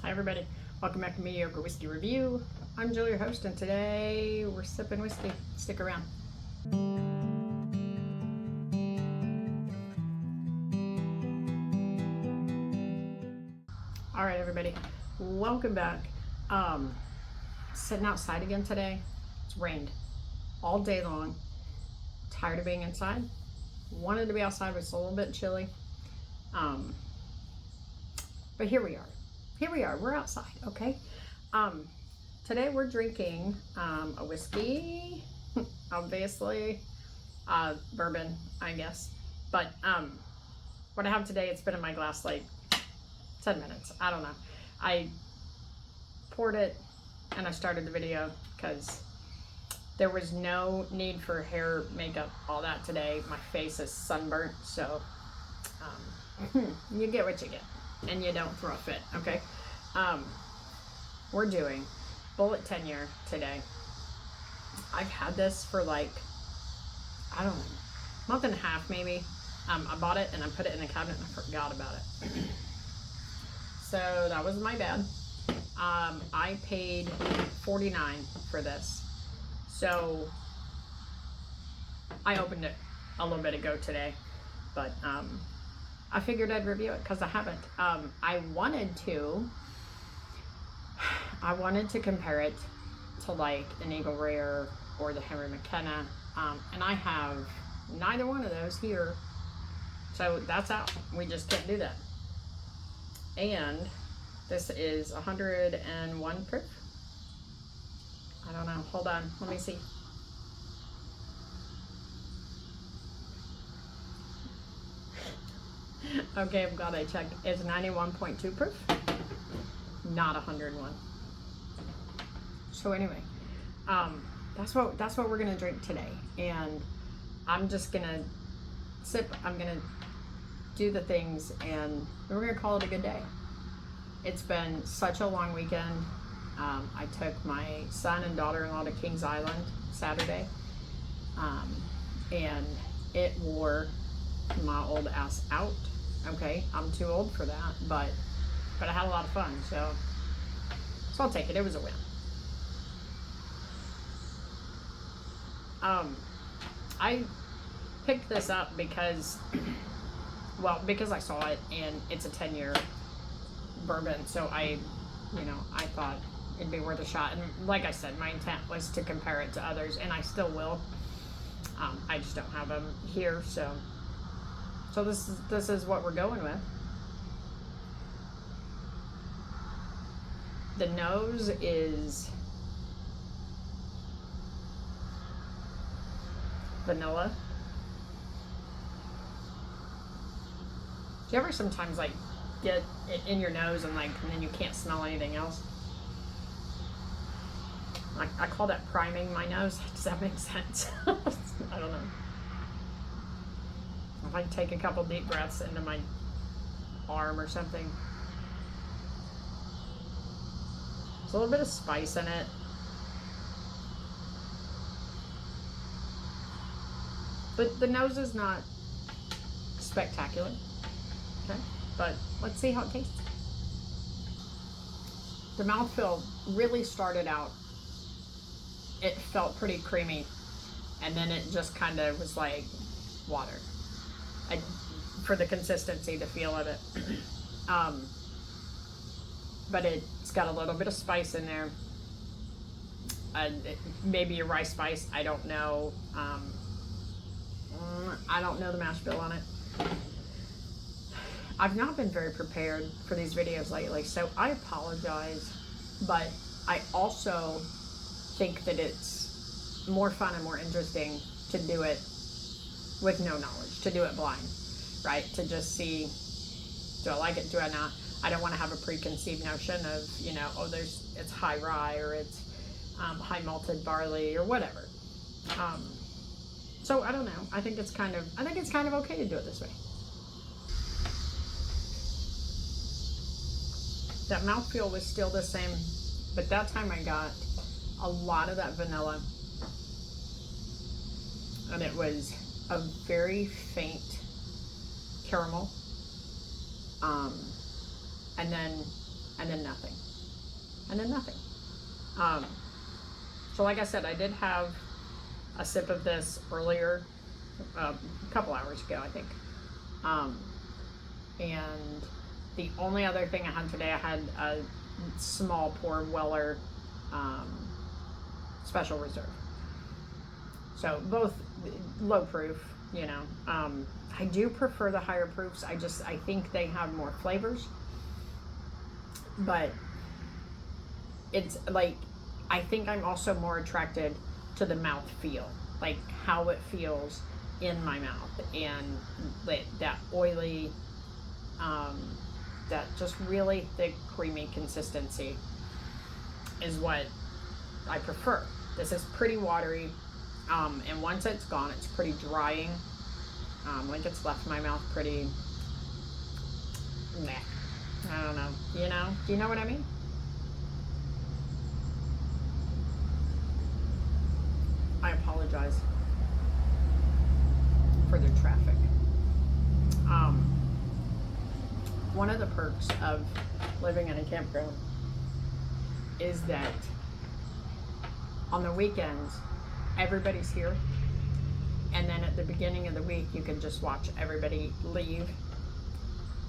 Hi everybody, welcome back to Mediocre Whiskey Review. I'm Jill, your host, and today we're sipping whiskey. Stick around. Alright everybody, welcome back. Sitting outside again today. It's rained all day long. Tired of being inside. Wanted to be outside, but it's a little bit chilly. But here we are. We're outside, okay? Today we're drinking a whiskey, obviously, bourbon, I guess. But what I have today, it's been in my glass like 10 minutes. I don't know. I poured it and I started the video because there was no need for hair, makeup, all that today. My face is sunburnt, so you get what you get and you don't throw a fit, okay? We're doing Bulleit 10-year today. I've had this for like, I don't know, a month and a half maybe. I bought it and I put it in the cabinet and I forgot about it. So that was my bad. I paid $49 for this. So I opened it a little bit ago today, but I figured I'd review it because I haven't. I wanted to compare it to like an Eagle Rare or the Henry McKenna, and I have neither one of those here, so that's out. We just can't do that. And this is 101 proof. I don't know. Hold on. Let me see. Okay, I'm glad I checked. It's 91.2 proof, not 101. So anyway, that's what we're gonna drink today, and I'm just gonna sip. I'm gonna do the things, and we're gonna call it a good day. It's been such a long weekend. I took my son and daughter-in-law to Kings Island Saturday, and it wore my old ass out. Okay, I'm too old for that, but I had a lot of fun, so I'll take it. It was a win. I picked this up because I saw it and it's a 10-year bourbon, so I thought it'd be worth a shot. And like I said, my intent was to compare it to others, and I still will. I just don't have them here, so this is what we're going with. The nose is vanilla. Do you ever sometimes like get it in your nose and then you can't smell anything else? I call that priming my nose. Does that make sense? I don't know. If I take a couple deep breaths into my arm or something. There's a little bit of spice in it. But the nose is not spectacular. Okay, but let's see how it tastes. The mouthfeel really started out, it felt pretty creamy, and then it just kind of was like water. For the consistency, the feel of it. But it's got a little bit of spice in there. Maybe a rice spice, I don't know. I don't know the mash bill on it. I've not been very prepared for these videos lately, so I apologize, but I also think that it's more fun and more interesting to do it with no knowledge, to do it blind, right? To just see, do I like it, do I not? I don't want to have a preconceived notion of, it's high rye or it's high malted barley or whatever. So I don't know. I think it's kind of okay to do it this way. That mouthfeel was still the same, but that time I got a lot of that vanilla, and it was a very faint caramel, and then and then nothing, and then nothing. So like I said, I did have a sip of this earlier, a couple hours ago, I think. And the only other thing I had today, I had a small pour Weller Special Reserve. So both low proof, you know. I do prefer the higher proofs. I think they have more flavors. But it's like, I think I'm also more attracted to the mouth feel, like how it feels in my mouth, and that oily, that just really thick, creamy consistency is what I prefer. This is pretty watery, and once it's gone, it's pretty drying. Like it's left my mouth pretty meh. I don't know. You know? Do you know what I mean? I apologize for the traffic. One of the perks of living in a campground is that on the weekends, everybody's here. And then at the beginning of the week, you can just watch everybody leave.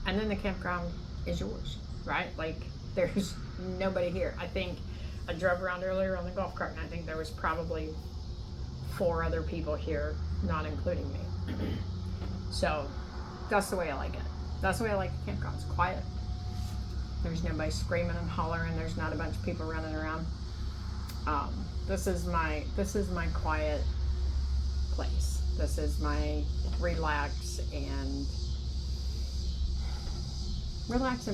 And then the campground is yours, right? Like, there's nobody here. I think I drove around earlier on the golf cart, and I think there was probably 4 other people here, not including me. So that's the way I like it. That's the way I like the campground. It's quiet. There's nobody screaming and hollering. There's not a bunch of people running around. This is my quiet place. This is my relax and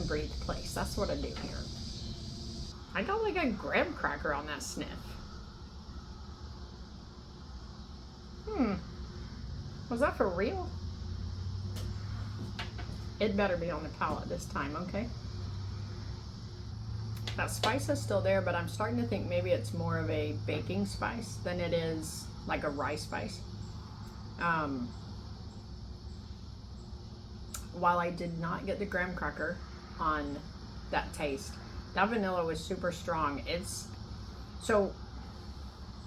breathe place. That's what I do here. I got like a graham cracker on that sniff. Was that for real? It better be on the palate this time, okay? That spice is still there, but I'm starting to think maybe it's more of a baking spice than it is like a rye spice. While I did not get the graham cracker on that taste, that vanilla was super strong. So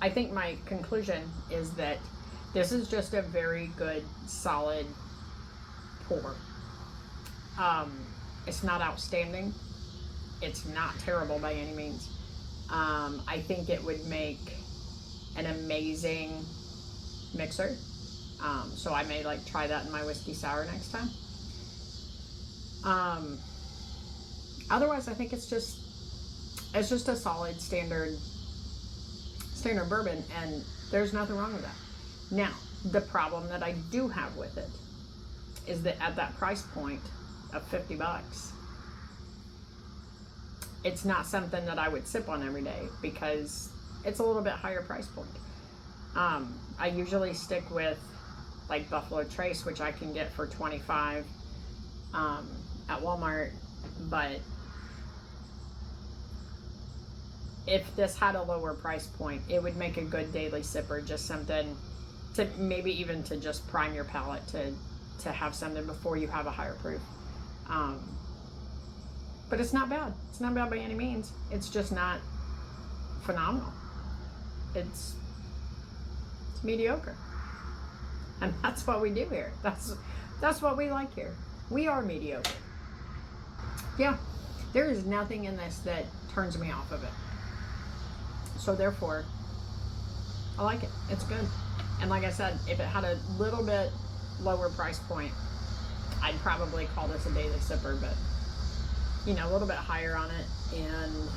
I think my conclusion is that this is just a very good, solid pour. It's not outstanding. It's not terrible by any means. I think it would make an amazing mixer. So I may like try that in my whiskey sour next time. Otherwise, I think it's just a solid standard bourbon, and there's nothing wrong with that. Now, the problem that I do have with it is that at that price point of $50, it's not something that I would sip on every day because it's a little bit higher price point. I usually stick with like Buffalo Trace, which I can get for $25 at Walmart, but if this had a lower price point, it would make a good daily sipper, just something to maybe even to just prime your palate to have something before you have a higher proof. But it's not bad. It's not bad by any means. It's just not phenomenal. It's mediocre. And that's what we do here. That's what we like here. We are mediocre. Yeah, there is nothing in this that turns me off of it. So therefore, I like it. It's good. And like I said, if it had a little bit lower price point, I'd probably call this a daily sipper, but you know, a little bit higher on it. And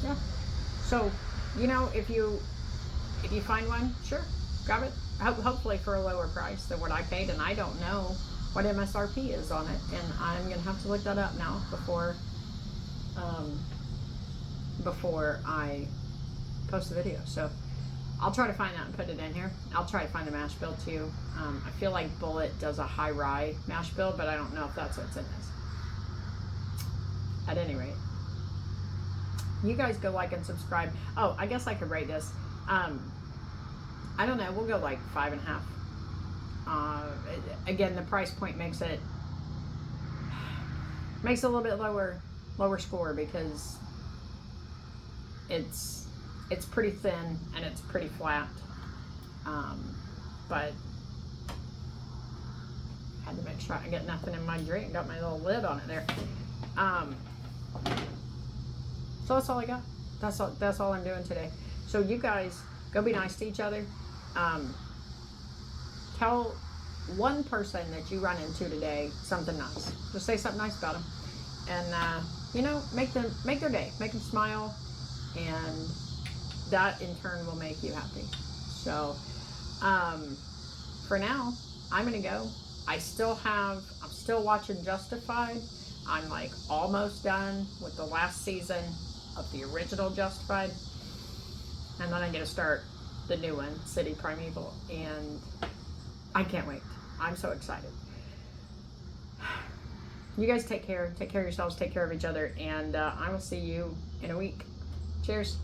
yeah. So, you know, if you find one, sure, grab it. Hopefully for a lower price than what I paid, and I don't know what MSRP is on it, and I'm gonna have to look that up now before I post the video. So I'll try to find that and put it in here. I'll try to find the mash bill too. I feel like Bulleit does a high rye mash bill, but I don't know if that's what's in this. At any rate, you guys go like and subscribe. Oh, I guess I could rate this. I don't know, we'll go like 5.5. Again, the price point makes it makes it a little bit lower score because it's pretty thin and it's pretty flat. But had to make sure I get nothing in my drink. Got my little lid on it there. So that's all I got. That's all I'm doing today. So you guys go be nice to each other. Tell one person that you run into today something nice. Just say something nice about them, and you know, make their day, make them smile, and that in turn will make you happy. So for now, I'm gonna go. I'm still watching Justified. I'm like almost done with the last season of the original Justified, and then I'm gonna start the new one, City Primeval, and I can't wait. I'm so excited. You guys take care of yourselves, take care of each other, and I will see you in a week. Cheers.